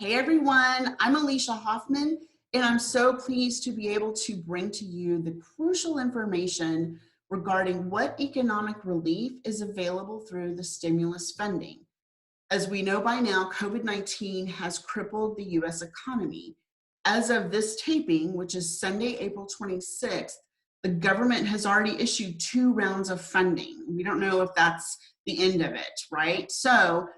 Hey everyone, I'm Alicia Hoffman, and I'm so pleased to be able to bring to you the crucial information regarding what economic relief is available through the stimulus funding. As we know by now, COVID-19 has crippled the US economy. As of this taping, which is Sunday, April 26th, the government has already issued 2 rounds of funding. We don't know if that's the end of it, right? So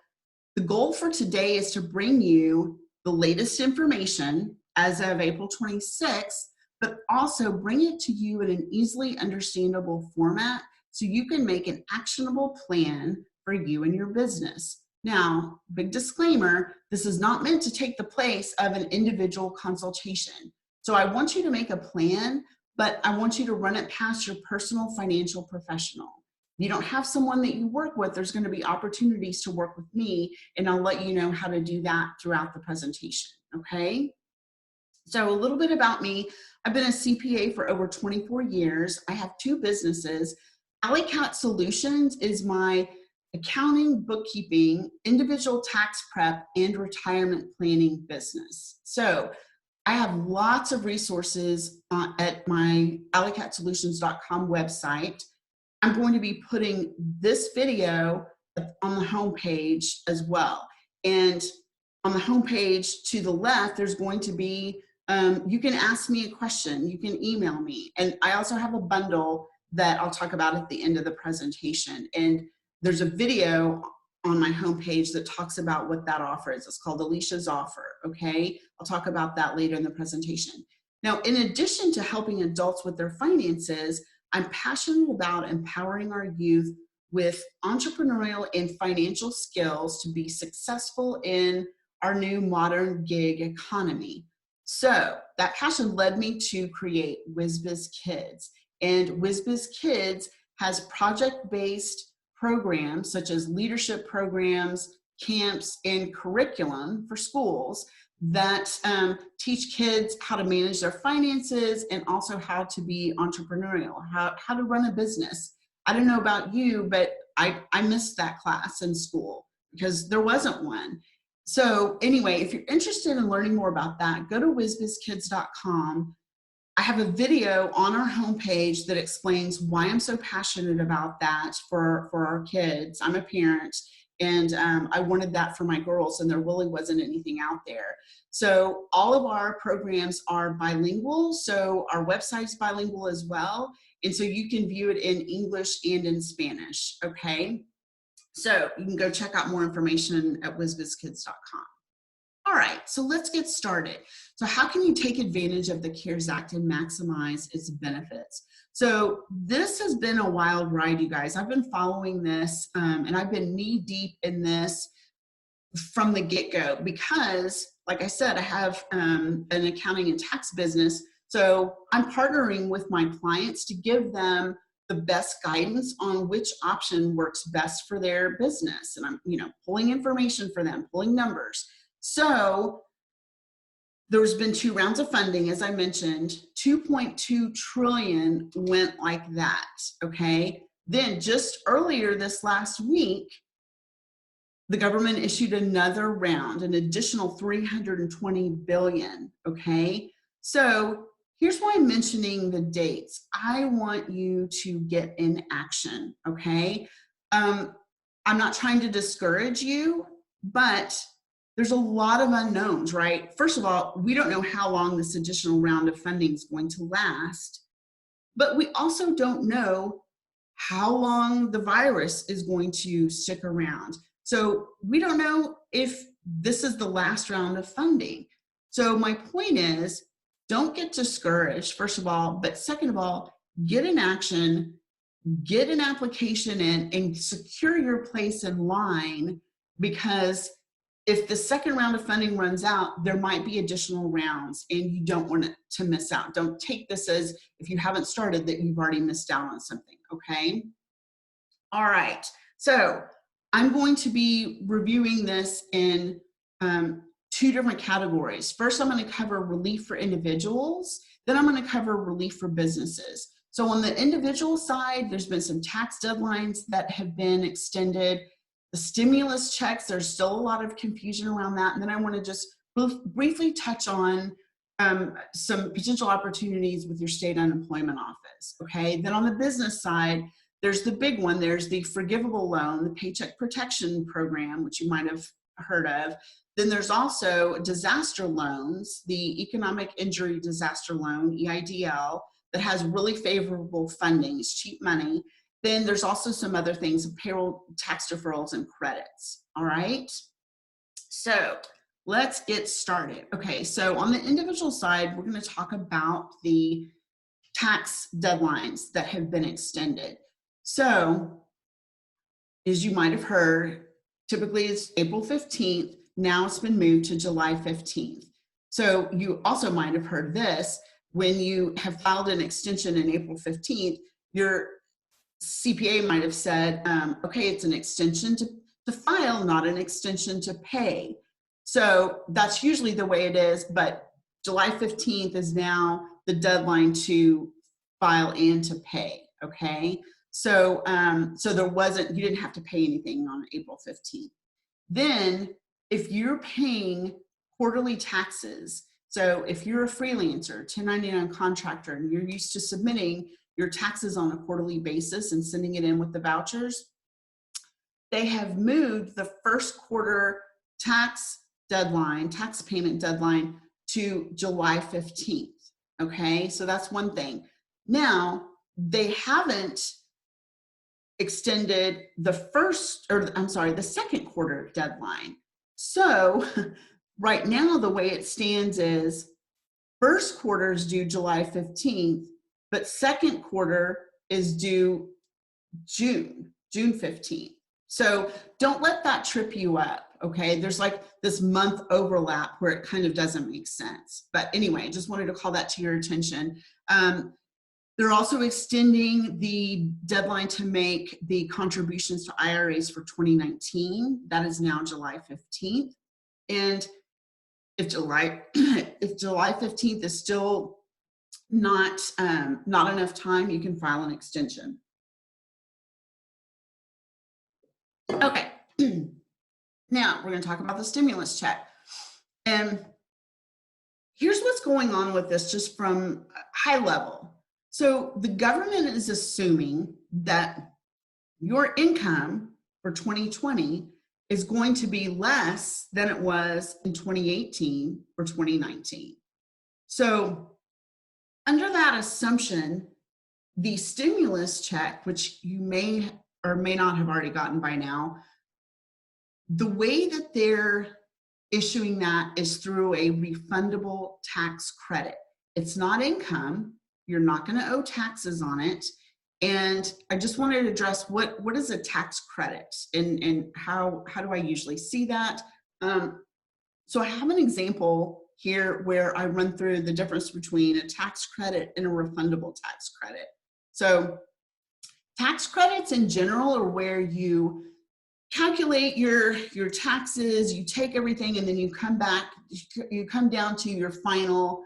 the goal for today is to bring you the latest information as of April 26th, but also bring it to you in an easily understandable format so you can make an actionable plan for you and your business. Now, big disclaimer, this is not meant to take the place of an individual consultation. So I want you to make a plan, but I want you to run it past your personal financial professional. If you don't have someone that you work with, there's going to be opportunities to work with me, and I'll let you know how to do that throughout the presentation, okay? So a little bit about me. I've been a CPA for over 24 years. I have 2 businesses. Alleycat Solutions is my accounting, bookkeeping, individual tax prep, and retirement planning business. So I have lots of resources at my alleycatsolutions.com website. I'm going to be putting this video on the homepage as well. And on the homepage to the left, there's going to be, you can ask me a question, you can email me. And I also have a bundle that I'll talk about at the end of the presentation. And there's a video on my homepage that talks about what that offer is. It's called Alicia's Offer, okay? I'll talk about that later in the presentation. Now, in addition to helping adults with their finances, I'm passionate about empowering our youth with entrepreneurial and financial skills to be successful in our new modern gig economy. So that passion led me to create WizBiz Kids. And WizBiz Kids has project-based programs such as leadership programs, camps, and curriculum for schools that teach kids how to manage their finances and also how to be entrepreneurial, how to run a business. I don't know about you, but I missed that class in school because there wasn't one. So anyway, if you're interested in learning more about that, go to wizbizkids.com. I have a video on our homepage that explains why I'm so passionate about that for our kids. I'm a parent, and I wanted that for my girls, and there really wasn't anything out there. So all of our programs are bilingual, so our website's bilingual as well, and so you can view it in English and in Spanish, okay? So you can go check out more information at wizbizkids.com. All right, so let's get started. So how can you take advantage of the CARES Act and maximize its benefits? So this has been a wild ride, you guys. I've been following this and I've been knee deep in this from the get-go because, like I said, I have an accounting and tax business. So I'm partnering with my clients to give them the best guidance on which option works best for their business. And I'm, pulling information for them, pulling numbers. So there's been 2 rounds of funding, as I mentioned. 2.2 trillion went like that, okay? Then just earlier this last week, the government issued another round, an additional 320 billion, okay? So here's why I'm mentioning the dates. I want you to get in action, okay? I'm not trying to discourage you, but there's a lot of unknowns, right? First of all, we don't know how long this additional round of funding is going to last, but we also don't know how long the virus is going to stick around. So we don't know if this is the last round of funding. So my point is, don't get discouraged, first of all, but second of all, get in action, get an application in, and secure your place in line, because if the second round of funding runs out, there might be additional rounds and you don't want to miss out. Don't take this as if you haven't started that you've already missed out on something, okay? All right, so I'm going to be reviewing this in 2 different categories. First, I'm going to cover relief for individuals. Then I'm going to cover relief for businesses. So on the individual side, there's been some tax deadlines that have been extended. The stimulus checks, there's still a lot of confusion around that. And then I want to just we'll briefly touch on some potential opportunities with your state unemployment office, okay? Then on the business side, there's the big one. There's the forgivable loan, the Paycheck Protection Program, which you might have heard of. Then there's also disaster loans, the Economic Injury Disaster Loan, EIDL, that has really favorable funding. It's cheap money. Then there's also some other things, payroll tax deferrals and credits, all right? So let's get started. Okay, so on the individual side, we're going to talk about the tax deadlines that have been extended. So, as you might have heard, typically it's April 15th. Now it's been moved to July 15th. So you also might have heard this, when you have filed an extension in April 15th, your CPA might have said, okay, it's an extension to file, not an extension to pay. So that's usually the way it is, but July 15th is now the deadline to file and to pay, okay? So, so you didn't have to pay anything on April 15th. Then if you're paying quarterly taxes, so if you're a freelancer, 1099 contractor, and you're used to submitting your taxes on a quarterly basis and sending it in with the vouchers, they have moved the first quarter tax payment deadline to July 15th, okay? So that's one thing. Now, they haven't extended the second quarter deadline. So right now, the way it stands is first quarter is due July 15th, but second quarter is due June 15th. So don't let that trip you up, okay? There's like this month overlap where it kind of doesn't make sense. But anyway, just wanted to call that to your attention. They're also extending the deadline to make the contributions to IRAs for 2019. That is now July 15th. And if July 15th is still not enough time, you can file an extension. Okay, now we're going to talk about the stimulus check. And here's what's going on with this just from high level. So the government is assuming that your income for 2020 is going to be less than it was in 2018 or 2019. So under that assumption, the stimulus check, which you may or may not have already gotten by now, the way that they're issuing that is through a refundable tax credit. It's not income. You're not going to owe taxes on it. And I just wanted to address what is a tax credit and how do I usually see that? So I have an example here where I run through the difference between a tax credit and a refundable tax credit. So tax credits in general are where you calculate your taxes, you take everything, and then you come down to your final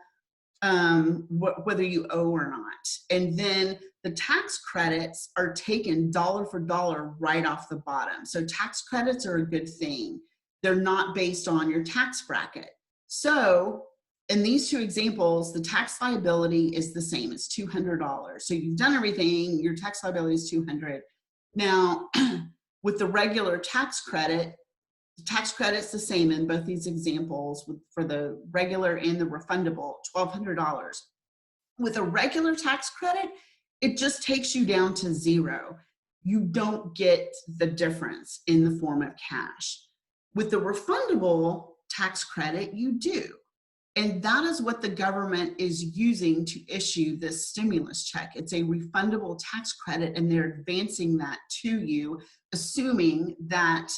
whether you owe or not. And then the tax credits are taken dollar for dollar right off the bottom. So tax credits are a good thing. They're not based on your tax bracket. So in these two examples, the tax liability is the same. It's $200. So you've done everything, your tax liability is $200. Now, with the regular tax credit, the tax credit's the same in both these examples for the regular and the refundable, $1,200. With a regular tax credit, it just takes you down to zero. You don't get the difference in the form of cash. With the refundable tax credit, you do. And that is what the government is using to issue this stimulus check. It's a refundable tax credit, and they're advancing that to you, assuming that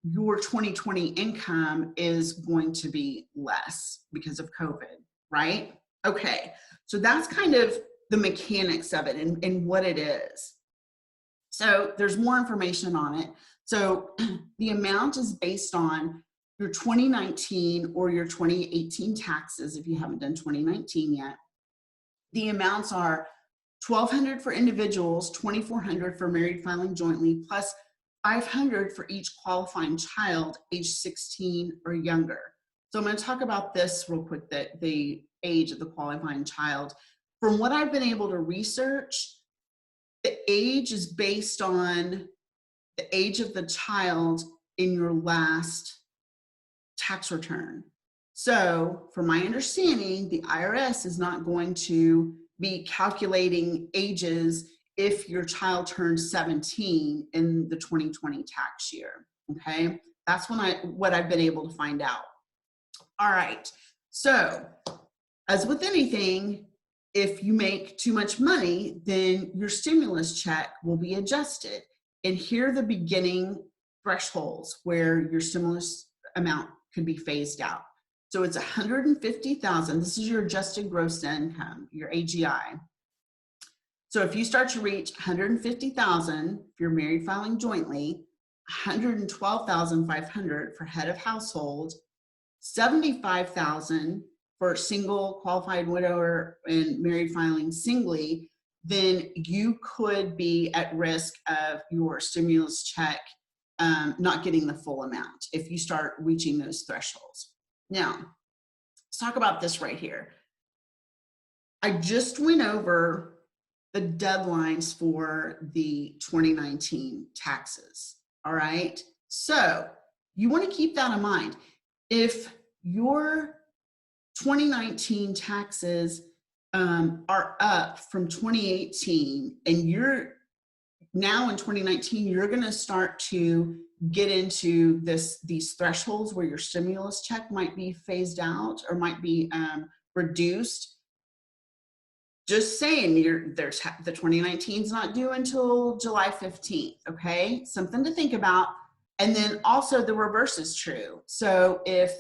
your 2020 income is going to be less because of COVID, right? Okay, so that's kind of the mechanics of it and what it is. So there's more information on it. So the amount is based on your 2019 or your 2018 taxes if you haven't done 2019 yet. The amounts are $1,200 for individuals, $2,400 for married filing jointly, plus $500 for each qualifying child age 16 or younger. So I'm going to talk about this real quick, that the age of the qualifying child. From what I've been able to research, the age is based on the age of the child in your last tax return. So from my understanding, the IRS is not going to be calculating ages if your child turns 17 in the 2020 tax year. Okay, that's what I've been able to find out. All right, so as with anything, if you make too much money, then your stimulus check will be adjusted. And here are the beginning thresholds where your stimulus amount could be phased out. So it's 150,000. This is your adjusted gross income, your AGI. So if you start to reach 150,000, if you're married filing jointly, 112,500 for head of household, 75,000 for single qualified widower and married filing singly, then you could be at risk of your stimulus check not getting the full amount if you start reaching those thresholds. Now, let's talk about this right here. I just went over the deadlines for the 2019 taxes, all right? So you want to keep that in mind. If your 2019 taxes are up from 2018 and you're now in 2019, you're going to start to get into these thresholds where your stimulus check might be phased out or might be reduced. Just saying, the 2019 is not due until July 15th, okay? Something to think about. And then also the reverse is true. So if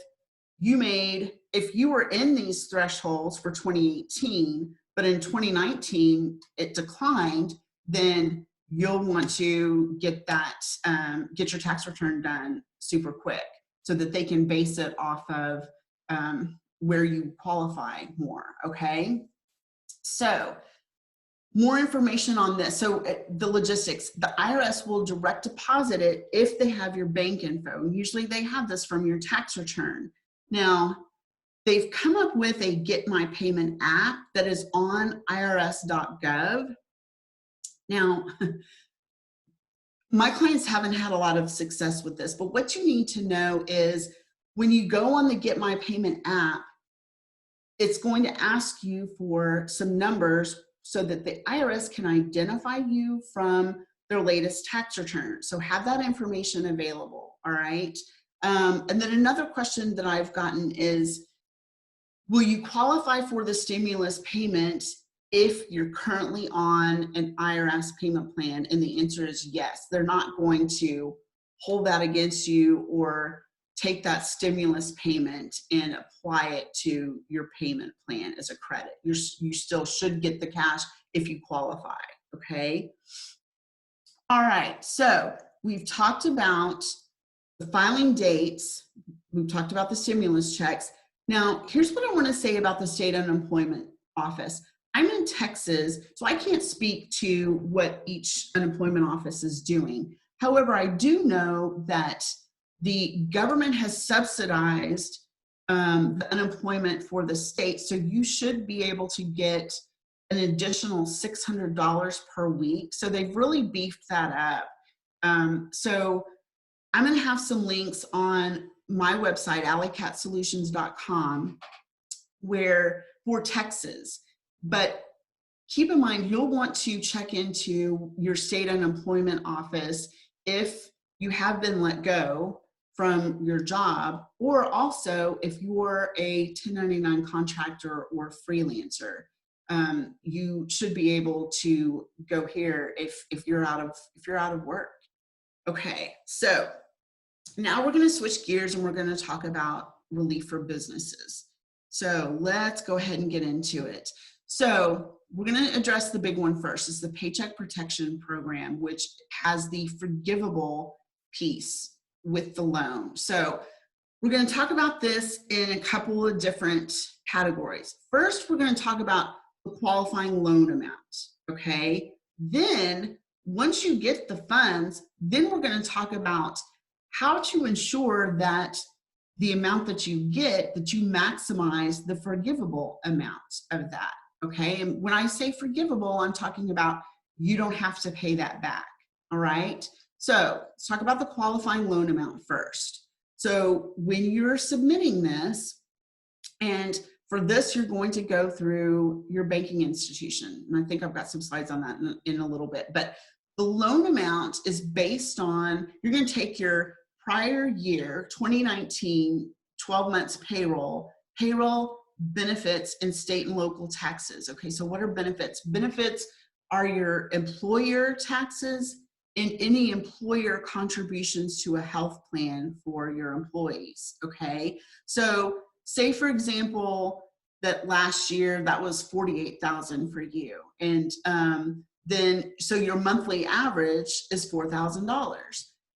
you were in these thresholds for 2018, but in 2019 it declined, then you'll want to get your tax return done super quick so that they can base it off of where you qualify more, okay? So more information on this. So the logistics, the IRS will direct deposit it if they have your bank info. Usually they have this from your tax return. Now, they've come up with a Get My Payment app that is on irs.gov. Now, my clients haven't had a lot of success with this, but what you need to know is when you go on the Get My Payment app, it's going to ask you for some numbers so that the IRS can identify you from their latest tax return. So have that information available, all right? And then another question that I've gotten is, will you qualify for the stimulus payment if you're currently on an IRS payment plan? And the answer is yes. They're not going to hold that against you or take that stimulus payment and apply it to your payment plan as a credit. You still should get the cash if you qualify, okay? All right, so we've talked about the filing dates. We've talked about the stimulus checks. Now, here's what I want to say about the state unemployment office. I'm in Texas, so I can't speak to what each unemployment office is doing. However, I do know that the government has subsidized the unemployment for the state, so you should be able to get an additional $600 per week. So they've really beefed that up. So I'm going to have some links on my website, alleycatsolutions.com, where for Texas. But keep in mind, you'll want to check into your state unemployment office if you have been let go from your job, or also if you're a 1099 contractor or freelancer. You should be able to go here if you're out of work. Okay, so now we're going to switch gears and we're going to talk about relief for businesses. So let's go ahead and get into it. So we're going to address the big one first. It's the Paycheck Protection Program, which has the forgivable piece with the loan. So we're going to talk about this in a couple of different categories. First, we're going to talk about the qualifying loan amount, okay? Then, once you get the funds, then we're going to talk about how to ensure that the amount that you get, that you maximize the forgivable amount of that. Okay. And when I say forgivable, I'm talking about you don't have to pay that back. All right. So let's talk about the qualifying loan amount first. So when you're submitting this, and for this, you're going to go through your banking institution. And I think I've got some slides on that in a little bit. But the loan amount is based on, you're going to take your prior year, 2019, 12 months payroll, benefits, and state and local taxes. Okay, so what are benefits? Benefits are your employer taxes and any employer contributions to a health plan for your employees. Okay, so say for example that last year that was $48,000 for you, and then so your monthly average is $4,000.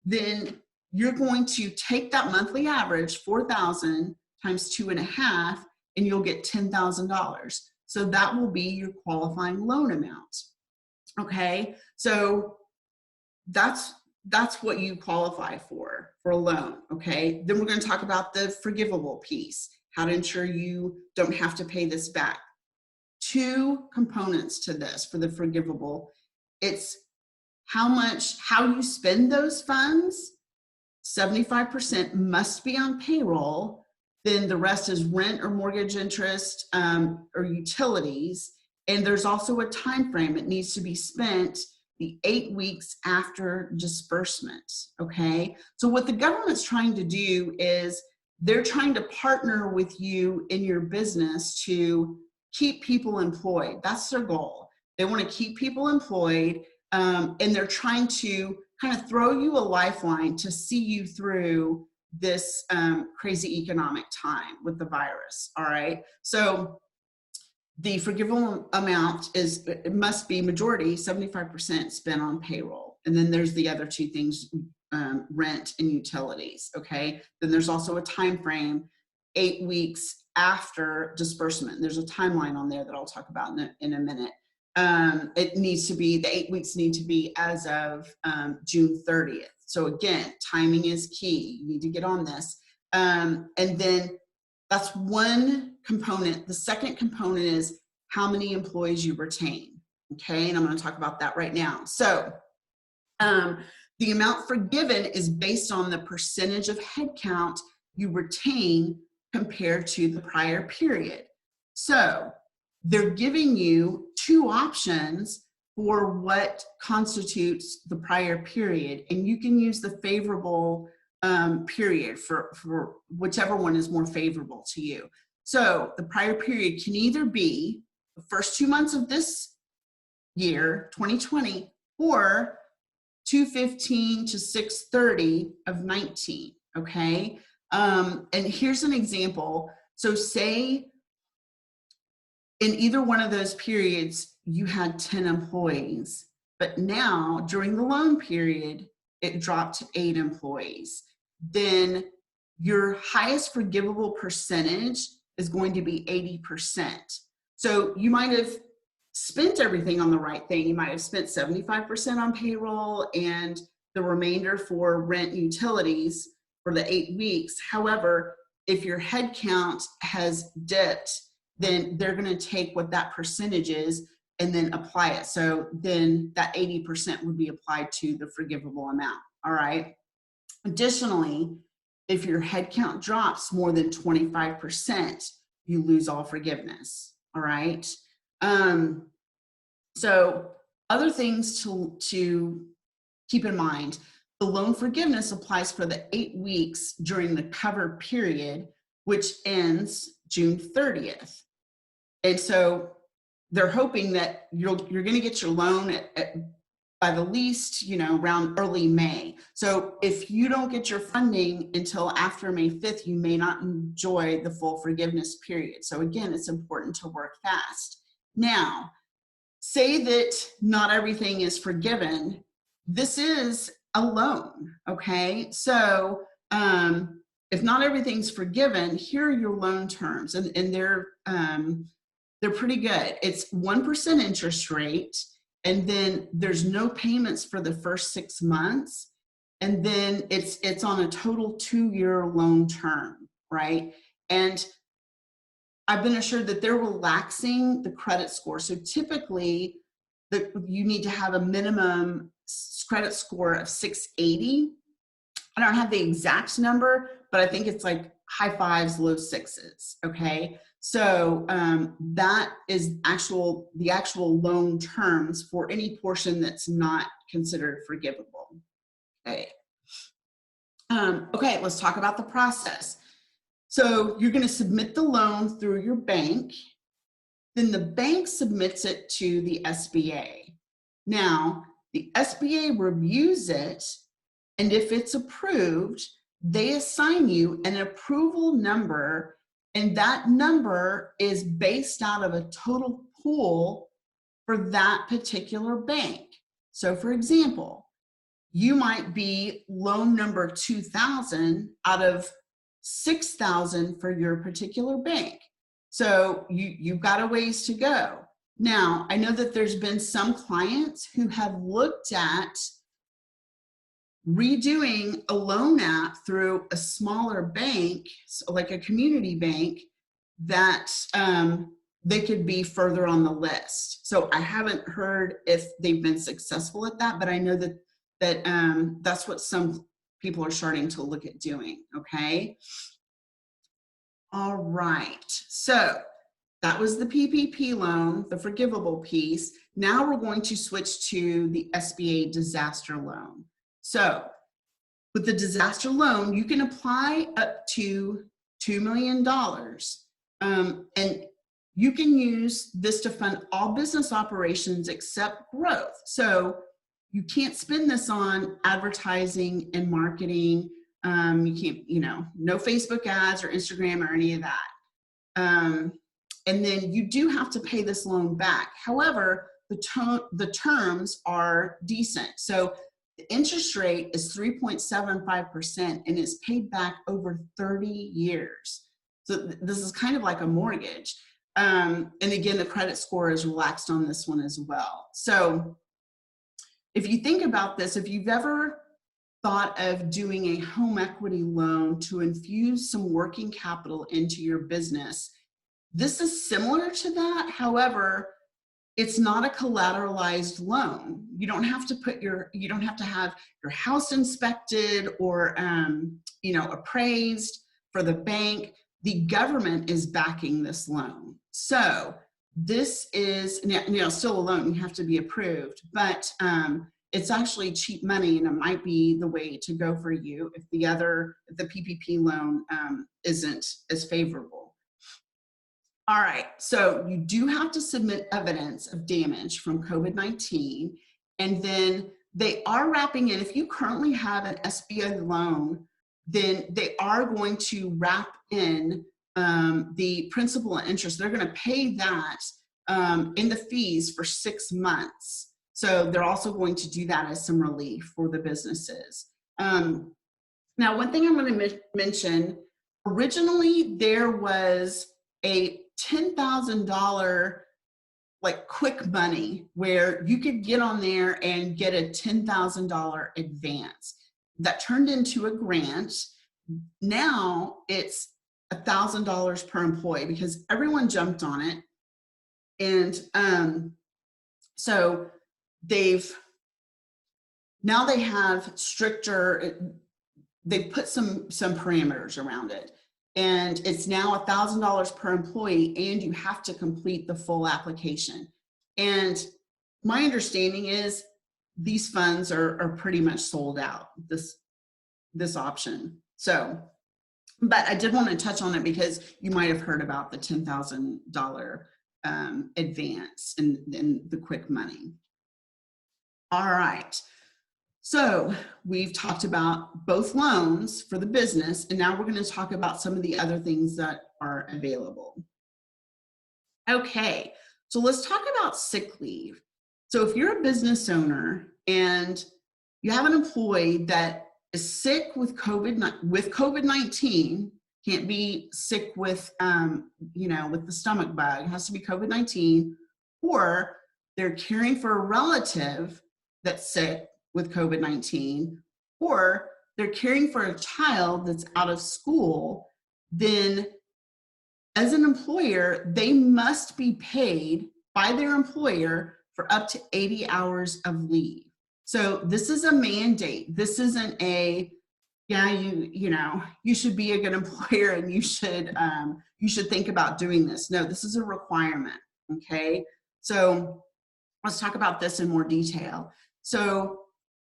Then you're going to take that monthly average, 4,000 times 2.5, and you'll get $10,000. So that will be your qualifying loan amount. Okay, so that's what you qualify for a loan. Okay, then we're going to talk about the forgivable piece, how to ensure you don't have to pay this back. Two components to this for the forgivable. It's how you spend those funds. 75% must be on payroll. Then the rest is rent or mortgage interest or utilities. And there's also a time frame. It needs to be spent the 8 weeks after disbursement. Okay, so what the government's trying to do is they're trying to partner with you in your business to keep people employed. That's their goal. They want to keep people employed, and they're trying to kind of throw you a lifeline to see you through this crazy economic time with the virus. All right, so the forgivable amount it must be majority, 75% spent on payroll. And then there's the other two things, rent and utilities. Okay, then there's also a time frame, 8 weeks after disbursement. There's a timeline on there that I'll talk about in a minute. It needs to be, the 8 weeks need to be as of June 30th. So again, timing is key. You need to get on this. And then that's one component. The second component is how many employees you retain. Okay, and I'm going to talk about that right now. So the amount forgiven is based on the percentage of headcount you retain compared to the prior period. So they're giving you two options for what constitutes the prior period, and you can use the favorable period for whichever one is more favorable to you. So the prior period can either be the first 2 months of this year, 2020, or 2/15 to 6/30 of 19. Okay, and here's an example. So say in either one of those periods you had 10 employees, but now during the loan period it dropped to 8 employees. Then your highest forgivable percentage is going to be 80%. So you might have spent everything on the right thing. You might have spent 75% on payroll and the remainder for rent and utilities for the 8 weeks. However, if your head count has dipped, then they're going to take what that percentage is and then apply it. So then that 80% would be applied to the forgivable amount. All right. Additionally, if your head count drops more than 25%, you lose all forgiveness. All right. So other things to keep in mind, the loan forgiveness applies for the 8 weeks during the cover period, which ends June 30th. And so they're hoping that you're going to get your loan by the least, around early May. So if you don't get your funding until after May 5th, you may not enjoy the full forgiveness period. So again, it's important to work fast. Now, say that not everything is forgiven. This is a loan, okay? So if not everything's forgiven, here are your loan terms, and they're pretty good. It's 1% interest rate, and then there's no payments for the first 6 months, and then it's on a total 2-year loan term. right? And I've been assured that they're relaxing the credit score. So typically, you need to have a minimum credit score of 680. I don't have the exact number, but I think it's like high fives, low sixes. Okay. So that is the actual loan terms for any portion that's not considered forgivable. Okay. Okay, let's talk about the process. So you're going to submit the loan through your bank. Then the bank submits it to the SBA. Now, the SBA reviews it, and if it's approved, they assign you an approval number, and that number is based out of a total pool for that particular bank. So for example, you might be loan number 2000 out of 6,000 for your particular bank. So you've got a ways to go. Now, I know that there's been some clients who have looked at redoing a loan app through a smaller bank, so like a community bank, that they could be further on the list. So I haven't heard if they've been successful at that, but I know that that's what some people are starting to look at doing. Okay. All right. So that was the PPP loan, the forgivable piece. Now we're going to switch to the SBA disaster loan. So with the disaster loan, you can apply up to $2 million. And you can use this to fund all business operations except growth. So you can't spend this on advertising and marketing. You can't, no Facebook ads or Instagram or any of that. And then you do have to pay this loan back. However, the terms are decent. So the interest rate is 3.75% and it's paid back over 30 years. So this is kind of like a mortgage. And again, the credit score is relaxed on this one as well. So if you think about this, if you've ever thought of doing a home equity loan to infuse some working capital into your business, this is similar to that. However, it's not a collateralized loan. You don't have to have your house inspected or appraised for the bank. The government is backing this loan. So this is still a loan, you have to be approved, but it's actually cheap money, and it might be the way to go for you if the PPP loan isn't as favorable. All right, so you do have to submit evidence of damage from COVID-19, and then they are wrapping in, if you currently have an SBA loan, then they are going to wrap in the principal and interest. They're going to pay that in the fees for 6 months. So they're also going to do that as some relief for the businesses. Now, one thing I'm going to mention, originally there was a $10,000 like quick money where you could get on there and get a $10,000 advance. That turned into a grant. Now it's $1,000 per employee because everyone jumped on it. And so they have stricter, they put some parameters around it. And it's now $1,000 per employee, and you have to complete the full application. And my understanding is these funds are pretty much sold out, this option. So, but I did want to touch on it because you might have heard about the $10,000 advance and the quick money. All right. So we've talked about both loans for the business, and now we're going to talk about some of the other things that are available. Okay, so let's talk about sick leave. So if you're a business owner and you have an employee that is sick with COVID-19, can't be sick with, with the stomach bug, it has to be COVID-19, or they're caring for a relative that's sick with COVID-19, or they're caring for a child that's out of school, then as an employer, they must be paid by their employer for up to 80 hours of leave. So this is a mandate. This isn't a, yeah, you should be a good employer and you should think about doing this. No, this is a requirement. Okay. So let's talk about this in more detail. So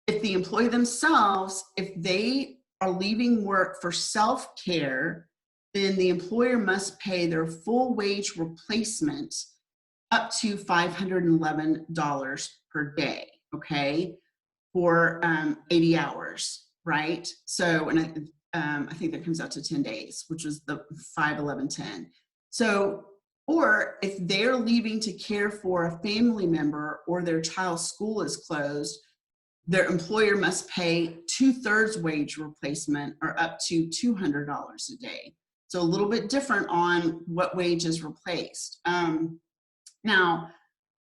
if the employee themselves, if they are leaving work for self-care, then the employer must pay their full wage replacement up to $511 per day, okay, for 80 hours, right? So, and I think that comes out to 10 days, which was the 5/11/10. So, or if they're leaving to care for a family member or their child's school is closed, their employer must pay 2/3 wage replacement or up to $200 a day. So a little bit different on what wage is replaced. Now,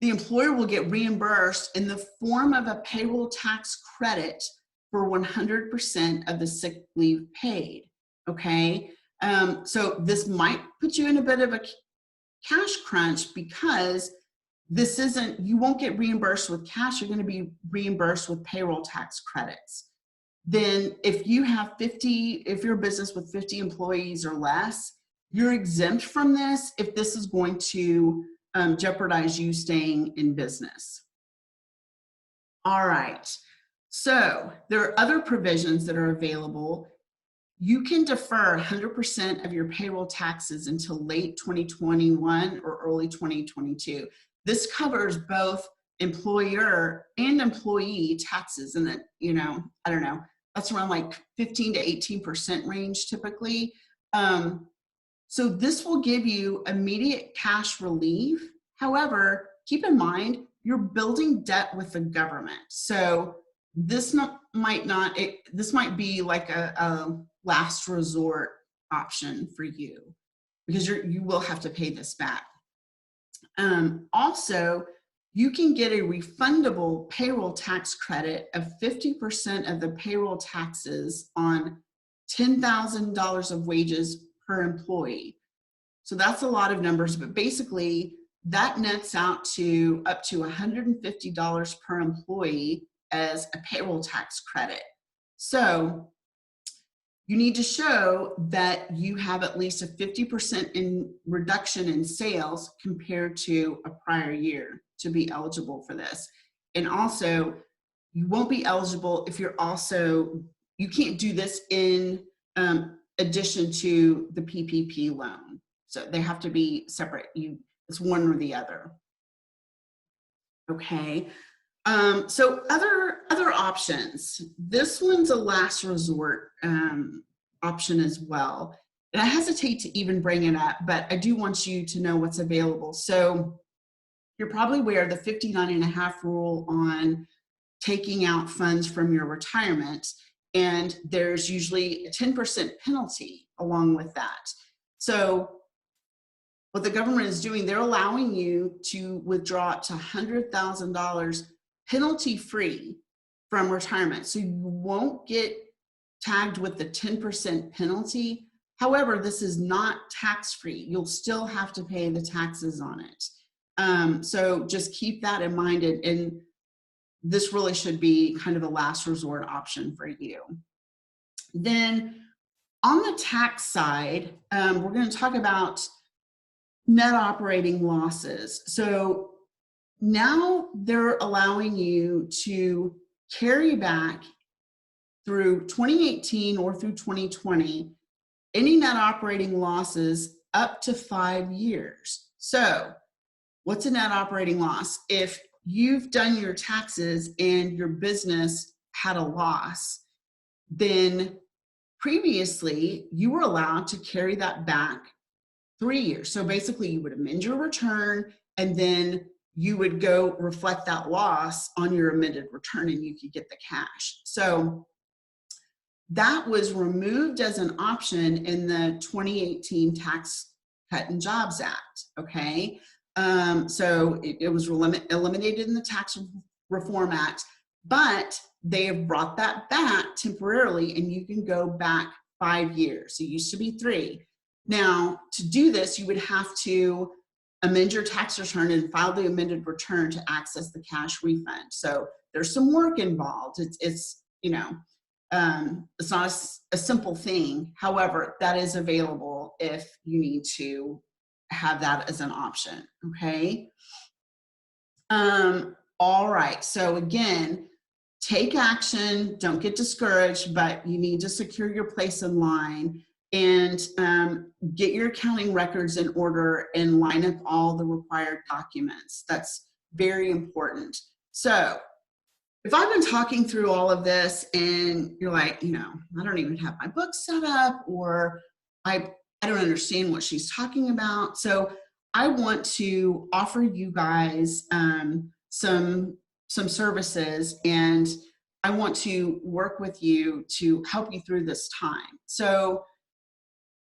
the employer will get reimbursed in the form of a payroll tax credit for 100% of the sick leave paid, okay? So this might put you in a bit of a cash crunch because this isn't, you won't get reimbursed with cash, you're going to be reimbursed with payroll tax credits. Then if you have if you're a business with 50 employees or less, you're exempt from this if this is going to jeopardize you staying in business. All right, so there are other provisions that are available. You can defer 100% of your payroll taxes until late 2021 or early 2022. This covers both employer and employee taxes, and that, I don't know, that's around like 15 to 18% range typically. So this will give you immediate cash relief. However, keep in mind, you're building debt with the government. So this might be like a last resort option for you because you will have to pay this back. Also, you can get a refundable payroll tax credit of 50% of the payroll taxes on $10,000 of wages per employee. So that's a lot of numbers, but basically that nets out to up to $150 per employee as a payroll tax credit. So you need to show that you have at least a 50% reduction in sales compared to a prior year to be eligible for this. And also, you won't be eligible if you can't do this in addition to the PPP loan. So they have to be separate. It's one or the other. Okay. So other options. This one's a last resort option as well. And I hesitate to even bring it up, but I do want you to know what's available. So you're probably aware of the 59.5 rule on taking out funds from your retirement. And there's usually a 10% penalty along with that. So what the government is doing, they're allowing you to withdraw up to $100,000 penalty-free from retirement. So you won't get tagged with the 10% penalty. However, this is not tax-free. You'll still have to pay the taxes on it. So just keep that in mind, and this really should be kind of a last resort option for you. Then on the tax side, we're going to talk about net operating losses. So now they're allowing you to carry back through 2018 or through 2020 any net operating losses up to 5 years. So what's a net operating loss? If you've done your taxes and your business had a loss, then previously you were allowed to carry that back 3 years. So basically you would amend your return and then you would go reflect that loss on your amended return and you could get the cash. So that was removed as an option in the 2018 Tax Cut and Jobs Act, okay? So it was eliminated in the Tax Reform Act, but they have brought that back temporarily and you can go back 5 years. It used to be 3. Now, to do this, you would have to amend your tax return and file the amended return to access the cash refund. So there's some work involved. It's you know, it's not a simple thing. However, that is available if you need to have that as an option. Okay. All right. So again, take action. Don't get discouraged, but you need to secure your place in line and get your accounting records in order and line up all the required documents. That's very important. So if I've been talking through all of this and you're like, I don't even have my book set up, or I don't understand what she's talking about. So I want to offer you guys some services, and I want to work with you to help you through this time. So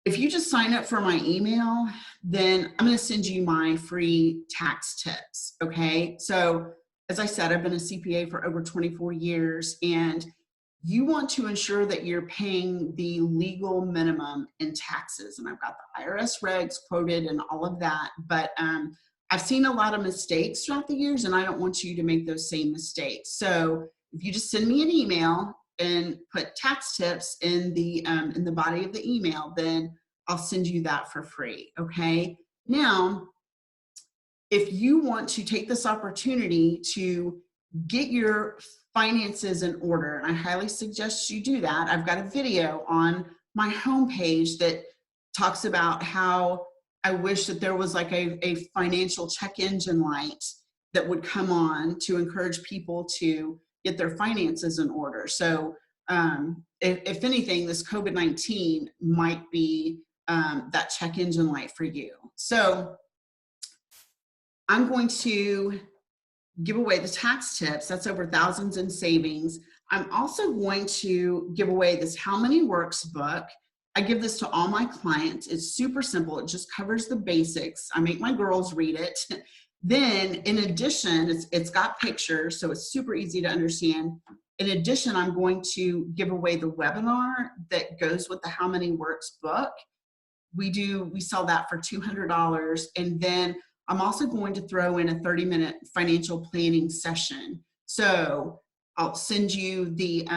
if you just sign up for my email, then I'm going to send you my free tax tips. Okay. So as I said, I've been a CPA for over 24 years, and you want to ensure that you're paying the legal minimum in taxes. And I've got the IRS regs quoted and all of that, but I've seen a lot of mistakes throughout the years, and I don't want you to make those same mistakes. So if you just send me an email and put tax tips in the body of the email, then I'll send you that for free. Okay. Now, if you want to take this opportunity to get your finances in order, and I highly suggest you do that, I've got a video on my homepage that talks about how I wish that there was like a financial check engine light that would come on to encourage people to get their finances in order. So if anything, this COVID-19 might be that check engine light for you. So I'm going to give away the tax tips. That's over thousands in savings. I'm also going to give away this How Many Works book. I give this to all my clients. It's super simple. It just covers the basics. I make my girls read it. Then in addition, it's got pictures, so it's super easy to understand. In addition, I'm going to give away the webinar that goes with the How Many Works book. We sell that for $200. And then I'm also going to throw in a 30-minute financial planning session. So I'll send you the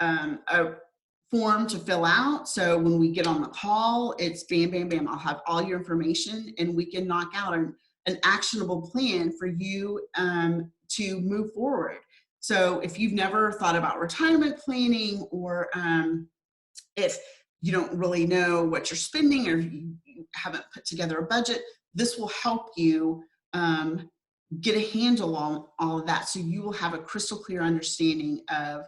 a form to fill out. So when we get on the call, it's bam, bam, bam. I'll have all your information, and we can knock out an actionable plan for you to move forward. So if you've never thought about retirement planning, or if you don't really know what you're spending, or you haven't put together a budget, this will help you get a handle on all of that, so you will have a crystal clear understanding of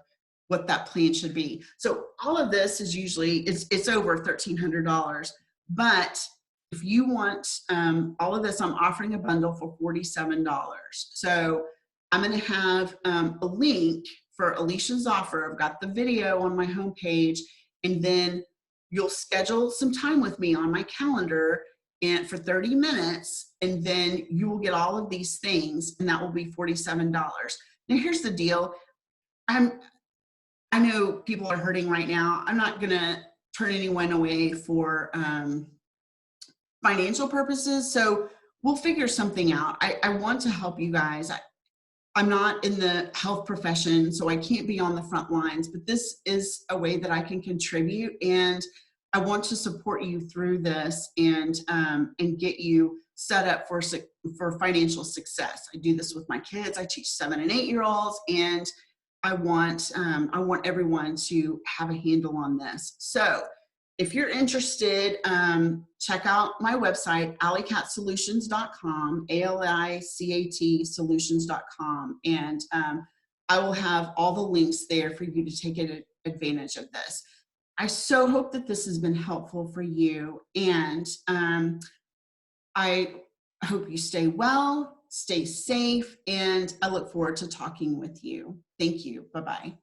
what that plan should be. So all of this is usually, it's over $1,300, but if you want all of this, I'm offering a bundle for $47. So I'm going to have a link for Alicia's offer. I've got the video on my homepage, and then you'll schedule some time with me on my calendar and for 30 minutes, and then you will get all of these things, and that will be $47. Now here's the deal. I know people are hurting right now. I'm not gonna turn anyone away for financial purposes, so we'll figure something out. I want to help you guys. I'm not in the health profession, so I can't be on the front lines, but this is a way that I can contribute, and I want to support you through this and get you set up for financial success. I do this with my kids. I teach 7- and 8-year-olds, and I want everyone to have a handle on this. So if you're interested, check out my website, alicatsolutions.com, ALICAT solutions.com, and I will have all the links there for you to take advantage of this. I so hope that this has been helpful for you, and I hope you stay well, stay safe, and I look forward to talking with you. Thank you. Bye-bye.